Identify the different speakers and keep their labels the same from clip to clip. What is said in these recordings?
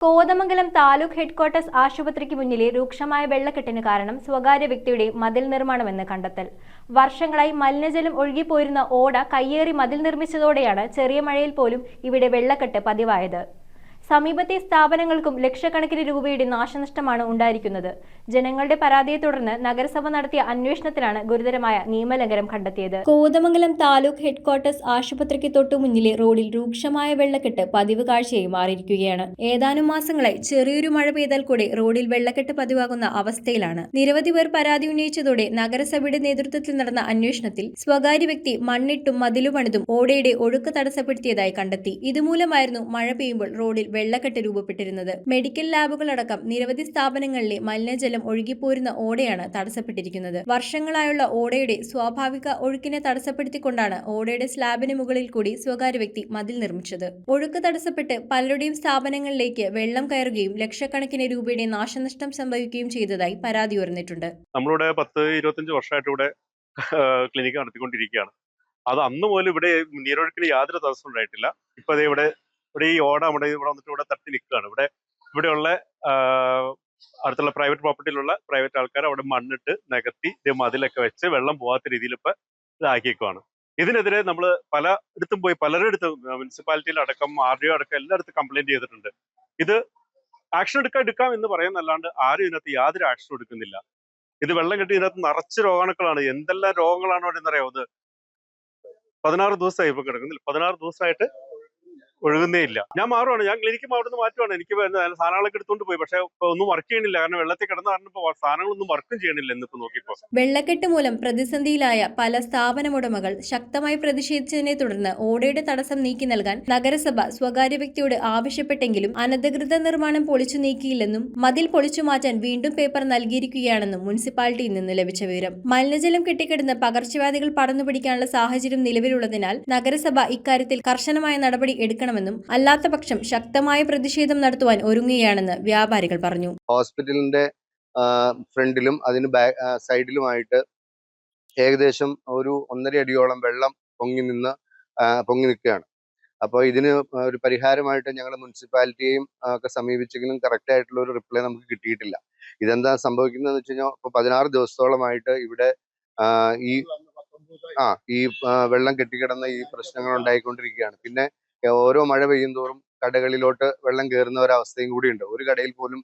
Speaker 1: Kothamangalam taluk headquarters ആശുപത്രിക്ക് മുന്നിലെ രൂക്ഷമായ വെള്ളക്കെട്ടിന് കാരണം സ്വകാര്യ വ്യക്തിയുടെ മതിൽ നിർമ്മാണമെന്ന് കണ്ടെത്തൽ. വർഷങ്ങളായി മലിനജലം ഒഴുകിപ്പോയിരുന്ന ഓട കയ്യേറി മതിൽ നിർമ്മിച്ചതോടെയാണ് ചെറിയ മഴയിൽ പോലും ഇവിടെ വെള്ളക്കെട്ട് പതിവായത്. സമീപത്തെ സ്ഥാപനങ്ങൾക്കും ലക്ഷക്കണക്കിന് രൂപയുടെ നാശനഷ്ടമാണ് ഉണ്ടായിരിക്കുന്നത്. ജനങ്ങളുടെ പരാതിയെ തുടർന്ന് നഗരസഭ നടത്തിയ അന്വേഷണത്തിലാണ് ഗുരുതരമായ നിയമലംഘനം കണ്ടെത്തിയത്. കോതമംഗലം താലൂക്ക് ഹെഡ്ക്വാർട്ടേഴ്സ് ആശുപത്രിക്ക് തൊട്ടുമുന്നിലെ റോഡിൽ രൂക്ഷമായ വെള്ളക്കെട്ട് പതിവ് കാഴ്ചയായി മാറിയിരിക്കുകയാണ്. ഏതാനും മാസങ്ങളായി ചെറിയൊരു മഴ പെയ്താൽ കൂടെ റോഡിൽ വെള്ളക്കെട്ട് പതിവാകുന്ന അവസ്ഥയിലാണ്. നിരവധി പേർ പരാതി ഉന്നയിച്ചതോടെ നഗരസഭയുടെ നേതൃത്വത്തിൽ നടന്ന അന്വേഷണത്തിൽ സ്വകാര്യ വ്യക്തി മണ്ണിട്ടും മതിലുപണിതും ഓടയുടെ ഒഴുക്ക് തടസ്സപ്പെടുത്തിയതായി കണ്ടെത്തി. ഇതുമൂലമായിരുന്നു മഴ പെയ്യുമ്പോൾ റോഡിൽ വെള്ളക്കെട്ട് രൂപപ്പെട്ടിരുന്നത്. മെഡിക്കൽ ലാബുകളടക്കം നിരവധി സ്ഥാപനങ്ങളിലെ മലിനജലം ഒഴുകിപ്പോരുന്ന ഓടയാണ് തടസ്സപ്പെട്ടിരിക്കുന്നത്. വർഷങ്ങളായുള്ള ഓടയുടെ സ്വാഭാവിക ഒഴുക്കിനെ തടസ്സപ്പെടുത്തിക്കൊണ്ടാണ് ഓടയുടെ സ്ലാബിന് മുകളിൽ കൂടി സ്വകാര്യ വ്യക്തി മതിൽ നിർമ്മിച്ചത്. ഒഴുക്ക് തടസ്സപ്പെട്ട് പലരുടെയും സ്ഥാപനങ്ങളിലേക്ക് വെള്ളം കയറുകയും ലക്ഷക്കണക്കിന് രൂപയുടെ നാശനഷ്ടം സംഭവിക്കുകയും ചെയ്തതായി പരാതി ഉയർന്നിട്ടുണ്ട്.
Speaker 2: നമ്മളിവിടെ 10-25 വർഷമായിട്ട് ഇവിടെ ക്ലിനിക്ക് നടത്തിക്കൊണ്ടിരിക്കുകയാണ്. അത് അന്ന് പോലും ഇവിടെ നീരൊഴുക്കിന് യാതൊരു തടസ്സം ഉണ്ടായിട്ടില്ല. ഇപ്പൊ ഇവിടെ ഈ ഓട ഇവിടെ വന്നിട്ട് ഇവിടെ തട്ടി നിൽക്കുകയാണ്. ഇവിടെയുള്ള അടുത്തുള്ള പ്രൈവറ്റ് പ്രോപ്പർട്ടിയിലുള്ള പ്രൈവറ്റ് ആൾക്കാർ അവിടെ മണ്ണിട്ട് നികത്തി മതിലൊക്കെ വെച്ച് വെള്ളം പോകാത്ത രീതിയിൽ ഇപ്പൊ ഇതാക്കിയേക്കുവാണ്. ഇതിനെതിരെ നമ്മൾ പലയിടത്തും പോയി പലരിടത്തും മുനിസിപ്പാലിറ്റിയിലടക്കം RDO അടക്കം എല്ലായിടത്തും കംപ്ലൈന്റ് ചെയ്തിട്ടുണ്ട്. ഇത് ആക്ഷൻ എടുക്കാം എന്ന് പറയുന്നല്ലാണ്ട് ആരും ഇതിനകത്ത് യാതൊരു ആക്ഷൻ എടുക്കുന്നില്ല. ഇത് വെള്ളം കെട്ടി ഇതിനകത്ത് നിറച്ച് രോഗാണുക്കളാണ്. എന്തെല്ലാം രോഗങ്ങളാണ് അവിടെ എന്നറിയാമോ? ഇത് 16 ദിവസമായി ഇപ്പൊ കിടക്കുന്നില്ല. 16 ദിവസമായിട്ട് ഒഴുകുന്നേ ഇല്ല. ഞാൻ മാറുവാണ്, ഞാൻ ക്ലിനിക്ക് അവിടുന്ന് മാറ്റുവാണ്. എനിക്ക് സാധനങ്ങളൊക്കെ എടുത്തുകൊണ്ട് പോയി, പക്ഷെ ഒന്നും വർക്ക് ചെയ്യണില്ല. കാരണം വെള്ളത്തിൽ കിടന്ന കാരണം ഇപ്പൊ സാധനങ്ങളൊന്നും വർക്കും ചെയ്യണില്ല. എന്നിപ്പോ നോക്കിയപ്പോ
Speaker 1: വെള്ളക്കെട്ട് മൂലം പ്രതിസന്ധിയിലായ പല സ്ഥാപനമുടമകൾ ശക്തമായി പ്രതിഷേധിച്ചതിനെ തുടർന്ന് ഓടയുടെ തടസ്സം നീക്കി നൽകാൻ നഗരസഭ സ്വകാര്യ വ്യക്തിയോട് ആവശ്യപ്പെട്ടെങ്കിലും അനധികൃത നിർമ്മാണം പൊളിച്ചു നീക്കിയില്ലെന്നും മതിൽ പൊളിച്ചു മാറ്റാൻ വീണ്ടും പേപ്പർ നൽകിയിരിക്കുകയാണെന്നും മുനിസിപ്പാലിറ്റിയിൽ നിന്ന് ലഭിച്ച വിവരം. മലിനജലം കെട്ടിക്കിടന്ന് പകർച്ചവ്യാധികൾ പടർന്നുപിടിക്കാനുള്ള സാഹചര്യം നിലവിലുള്ളതിനാൽ നഗരസഭ ഇക്കാര്യത്തിൽ കർശനമായ നടപടി എടുക്കണം ും അല്ലാത്തപക്ഷം ശക്തമായ പ്രതിഷേധം നടത്തുവാൻ ഒരുങ്ങുകയാണെന്ന് വ്യാപാരികൾ പറഞ്ഞു.
Speaker 3: ഹോസ്പിറ്റലിന്റെ ഫ്രണ്ടിലും അതിന് സൈഡിലുമായിട്ട് ഏകദേശം ഒരു 1.5 അടിയോളം വെള്ളം പൊങ്ങി നിൽക്കുകയാണ്. അപ്പോൾ ഇതിന് ഒരു പരിഹാരമായിട്ട് ഞങ്ങൾ മുനിസിപ്പാലിറ്റിയെയും ഒക്കെ സമീപിച്ചെങ്കിലും കറക്റ്റ് ആയിട്ടുള്ള ഒരു റിപ്ലൈ നമുക്ക് കിട്ടിയിട്ടില്ല. ഇതെന്താ സംഭവിക്കുന്നതെന്ന് വെച്ച് കഴിഞ്ഞാൽ ഇപ്പോൾ 16 ദിവസത്തോളമായിട്ട് ഇവിടെ ഈ വെള്ളം കെട്ടിക്കിടന്ന ഈ പ്രശ്നങ്ങൾ ഉണ്ടായിക്കൊണ്ടിരിക്കുകയാണ്. പിന്നെ ഓരോ മഴ പെയ്യും തോറും കടകളിലോട്ട് വെള്ളം കയറുന്ന ഒരവസ്ഥയും കൂടിയുണ്ട്. ഒരു കടയിൽ പോലും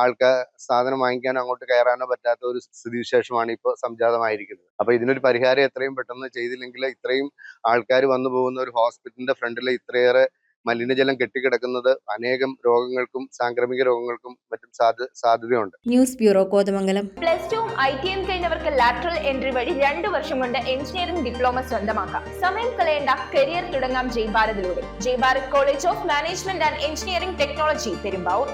Speaker 3: ആൾക്കാർ സാധനം വാങ്ങിക്കാനോ അങ്ങോട്ട് കയറാനോ പറ്റാത്ത ഒരു സ്ഥിതിവിശേഷമാണ് ഇപ്പോൾ സംജാതമായിരിക്കുന്നത്. അപ്പൊ ഇതിനൊരു പരിഹാരം എത്രയും പെട്ടെന്ന് ചെയ്തില്ലെങ്കിൽ ഇത്രയും ആൾക്കാർ വന്നു പോകുന്ന ഒരു ഹോസ്പിറ്റലിന്റെ ഫ്രണ്ടിൽ ഇത്രയേറെ മലിനജലം കെട്ടിക്കിടക്കുന്നത് അനേകം രോഗങ്ങൾക്കും സാംക്രമിക രോഗങ്ങൾക്കും മറ്റും സാധ്യതയുണ്ട്.
Speaker 1: News bureau, Kothamangalam.
Speaker 4: +2 ITM കഴിഞ്ഞവർക്ക് ലാറ്ററൽ എൻട്രി വഴി 2 വർഷം കൊണ്ട് എഞ്ചിനീയറിംഗ് ഡിപ്ലോമ സ്വന്തമാക്കാം. സമയം കളയേണ്ട, കരിയർ തുടങ്ങാം ജയ് ഭാരതിലൂടെ. Jai Bharat college of management and engineering technology, Perumbavoor.